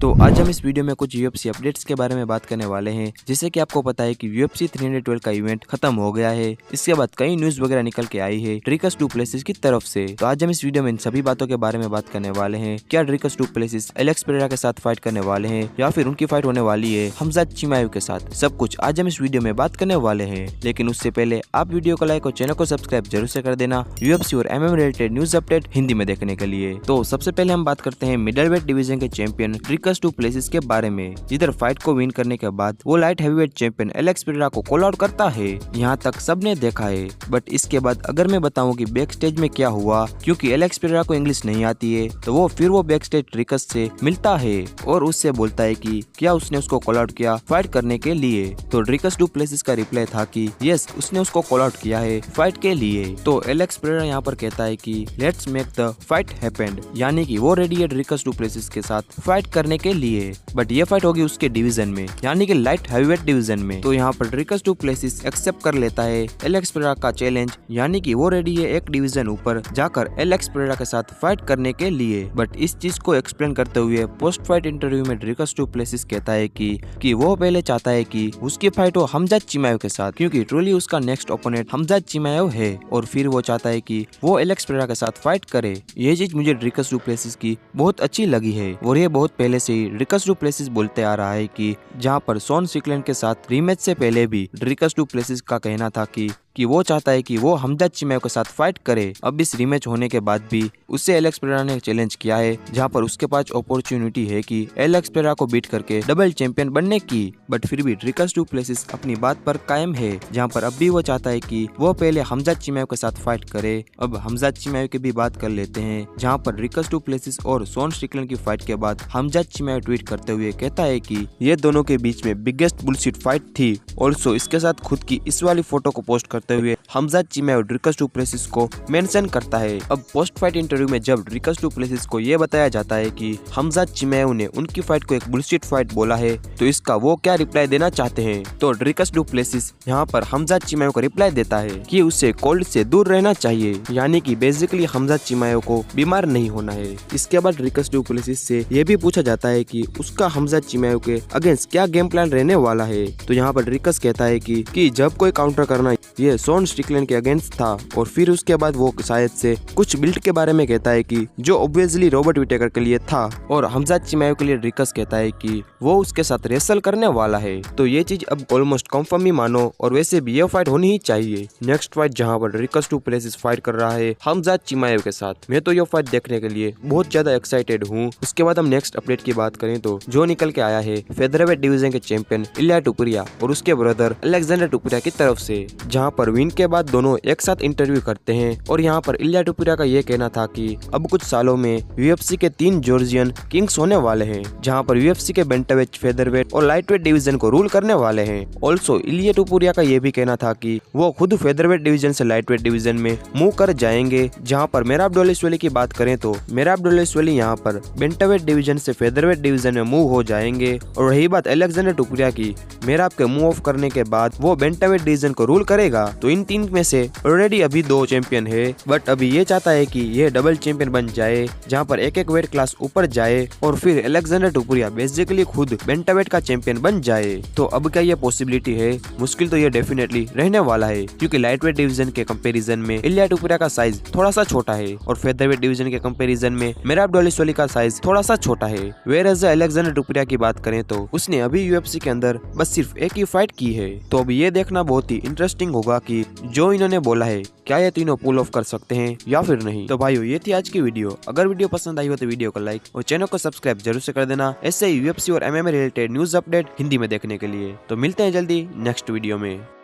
तो आज हम इस वीडियो में कुछ यूएफसी अपडेट्स के बारे में बात करने वाले हैं। जैसे कि आपको पता है कि यूएफसी 312 का इवेंट खत्म हो गया है। इसके बाद कई न्यूज वगैरह निकल के आई है ड्रिकस डू प्लेसिस की तरफ से। तो आज हम इस वीडियो में इन सभी बातों के बारे में बात करने वाले हैं। क्या Dricus Du Plessis Alex Pereira के साथ फाइट करने वाले हैं या फिर उनकी फाइट होने वाली है हमजाद चिमाएव के साथ, सब कुछ आज हम इस वीडियो में बात करने वाले हैं। लेकिन उससे पहले आप वीडियो को लाइक और चैनल को सब्सक्राइब जरूर से कर देना यूएफसी और MM related news update Hindi में देखने के लिए। तो सबसे पहले हम बात करते हैं मिडल वेट डिवीजन के चैंपियन ड्रिकस डू प्लेसिस के बारे में, जिधर फाइट को विन करने के बाद वो light heavyweight champion Alex Pereira को कॉल आउट करता है। यहाँ तक सबने देखा है, बट इसके बाद अगर मैं बताऊं कि बैक स्टेज में क्या हुआ, क्योंकि एलेक्स पेरेरा को इंग्लिश नहीं आती है, तो वो बैक स्टेज ड्रिकस से मिलता है और उससे बोलता है कि क्या उसने उसको कॉल आउट किया फाइट करने के लिए। तो ड्रिकस डू प्लेसिस का रिप्लाई था कि यस, उसने उसको कॉल आउट किया है फाइट के लिए। तो एलेक्स पेरेरा यहाँ पर कहता है कि let's make the fight happened, यानी कि वो रेडी है ड्रिकस डू प्लेसिस के साथ फाइट करने के लिए। बट ये फाइट होगी उसके डिवीजन में, यानी कि लाइट हैवीवेट डिवीजन में। तो यहाँ पर ड्रिकस डू प्लेसिस एक्सेप्ट कर लेता है एलेक्स पेरेरा का चैलेंज, यानी कि वो रेडी है एक डिवीजन ऊपर जाकर एलेक्स पेरेरा के साथ फाइट करने के लिए। बट इस चीज को एक्सप्लेन करते हुए पोस्ट फाइट इंटरव्यू में ड्रिकस डू प्लेसिस कहता है कि वो पहले चाहता है कि उसकी फाइट हो हमजाद चिमाएव के साथ, क्योंकि ट्रूली उसका नेक्स्ट ओपोनेंट हमजाद चिमाएव है, और फिर वो चाहता है कि वो एलेक्स पेरेरा के साथ फाइट करे। ये चीज मुझे ड्रिकस डू प्लेसिस की बहुत अच्छी लगी है, और ये बहुत पहले से ही ड्रिकस डू प्लेसिस बोलते आ रहा है कि जहाँ पर शॉन स्ट्रिकलैंड के साथ रीमैच से पहले भी ड्रिकस डू प्लेसिस का कहना था कि वो चाहता है कि वो हमजाद चिमाएव के साथ फाइट करे। अब इस रीमैच होने के बाद भी उससे एलेक्स पेरेरा ने चैलेंज किया है, जहां पर उसके पास अपॉर्चुनिटी है कि एलेक्स पेरेरा को बीट करके डबल चैंपियन बनने की। बट फिर भी ड्रिकस डू प्लेसिस अपनी बात पर कायम है, जहां पर अब भी वो चाहता है कि वो पहले हमजाद चिमाएव के साथ फाइट करे। अब हमजाद चिमाएव की भी बात कर लेते हैं, जहाँ पर ड्रिकस डू प्लेसिस और शॉन स्ट्रिकलैंड की फाइट के बाद हमजाद चिमाएव ट्वीट करते हुए कहता है कि ये दोनों के बीच में बिगेस्ट बुलशिट फाइट थी। ऑल्सो इसके साथ खुद की इस वाली फोटो को पोस्ट करते हुए Khamzat Chimaev Dricus Du Plessis को मेंशन करता है। अब पोस्ट फाइट इंटरव्यू में जब ड्रिकस डू प्लेसिस को ये बताया जाता है कि हमजाद चिमाएव ने उनकी फाइट को एक बुलशिट फाइट बोला है, तो इसका वो क्या रिप्लाई देना चाहते हैं। तो ड्रिकस डू प्लेसिस यहाँ पर हमजाद चिमाएव को रिप्लाई देता है कि उसे कोल्ड से दूर रहना चाहिए, यानी कि बेसिकली हमजाद चिमाएव को बीमार नहीं होना है। इसके बाद ड्रिकस डू प्लेसिस से ये भी पूछा जाता है कि उसका हमजाद चिमाएव के अगेंस्ट क्या गेम प्लान रहने वाला है। तो यहाँ पर ड्रिकस कहता है कि जब कोई काउंटर करना ये शॉन स्ट्रिकलैंड के अगेंस्ट था, और फिर उसके बाद वो शायद से कुछ बिल्ड के बारे में कहता है कि जो ऑब्वियसली रॉबर्ट विटेकर के लिए था, और हमजाद चिमाएव के लिए ड्रिकस कहता है कि वो उसके साथ रेसल करने वाला है। तो ये चीज अब ऑलमोस्ट कंफर्म ही मानो, और वैसे भी ये फाइट होनी ही चाहिए। नेक्स्ट फाइट जहाँ पर ड्रिकस डू प्लेसिस फाइट कर रहा है हमजाद चिमाएव के साथ, मैं तो ये फाइट देखने के लिए बहुत ज्यादा एक्साइटेड हूँ। उसके बाद हम नेक्स्ट अपडेट की बात करें तो जो निकल के आया है फेदरवेट डिवीजन के चैंपियन इलिया टुपुरिया और उसके ब्रदर अलेक्जेंडर टुपुरिया की तरफ से, जहाँ पर विन के बाद दोनों एक साथ इंटरव्यू करते हैं। और यहाँ पर इलिया टुपुरिया का ये कहना था कि अब कुछ सालों में यूएफसी के 3 जॉर्जियन किंग्स होने वाले हैं, जहाँ पर यूएफसी के बेंटावेट, फेदरवेट और लाइटवेट डिवीजन को रूल करने वाले हैं। ऑल्सो इलिया टुपुरिया का ये भी कहना था कि वो खुद फेदरवेट डिवीजन से लाइटवेट डिवीजन में मूव कर जाएंगे। जहाँ पर मेराब डोलेश्वली की बात करें तो मेराब डोलेश्वली यहाँ पर बेंटावेट डिवीजन से फेदरवेट डिवीजन में मूव हो जाएंगे। और रही बात अलेक्जेंडर टुपुरिया की, मेराब के मूव ऑफ करने के बाद वो बेंटावेट डिवीजन को रूल करेगा। तो इन 3 में से ऑलरेडी अभी 2 चैंपियन है, बट अभी ये चाहता है कि ये डबल चैंपियन बन जाए, जहाँ पर एक वेट क्लास ऊपर जाए, और फिर अलेक्जेंडर टुपुरिया बेसिकली खुद बेंटावेट का चैंपियन बन जाए। तो अब क्या ये पॉसिबिलिटी है? मुश्किल तो ये डेफिनेटली रहने वाला है, क्योंकि लाइटवेट डिवीजन के कंपैरिजन में इलिया टुपुरिया का साइज थोड़ा सा छोटा है, और फेदरवेट डिवीजन के कंपैरिजन में मेराब डोलेश्वली का साइज थोड़ा सा छोटा है। वेयरएज अलेक्जेंडर टुपुरिया की बात करें तो उसने अभी यूएफसी के अंदर बस सिर्फ एक ही फाइट की है। तो अब ये देखना बहुत ही इंटरेस्टिंग होगा कि जो इन्होंने बोला है क्या ये तीनों पुल ऑफ कर सकते हैं या फिर नहीं। तो भाइयों, ये थी आज की वीडियो। अगर वीडियो पसंद आई हो तो वीडियो को लाइक और चैनल को सब्सक्राइब जरूर से कर देना, ऐसे ही यूएफसी और MMA related news update Hindi में देखने के लिए। तो मिलते हैं जल्दी नेक्स्ट वीडियो में।